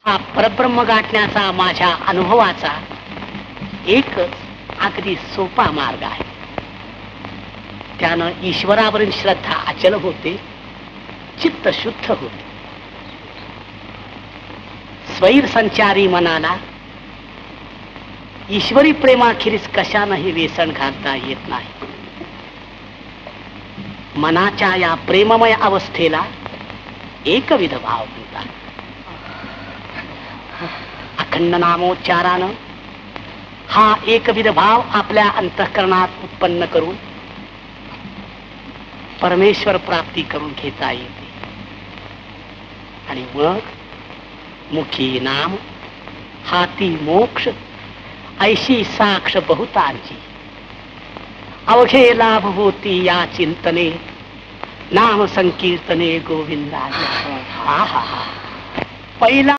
हा परब्रह्म गाठण्याचा माझ्या अनुभवाचा एकच अगदी सोपा मार्ग आहे. त्यानं ईश्वरावरील श्रद्धा अचल होते, चित्त शुद्ध होते. स्वैर संचारी मनाला ईश्वरी प्रेमाखेरीज कशानंही वेसण घालता येत नाही. मनाच्या या प्रेममय अवस्थेला एकविध भाव म्हणतात. अखंड नामोच्चारानं हा एकविध भाव आपल्या अंतःकरणात उत्पन्न करून परमेश्वर प्राप्ती करून घेता येते. आणि मग मुखी नाम हाती मोक्ष ऐशी साक्ष बहुतांची. अवघे लाभ होती या चिंतने नाम संकीर्तने गोविंदा. पहिला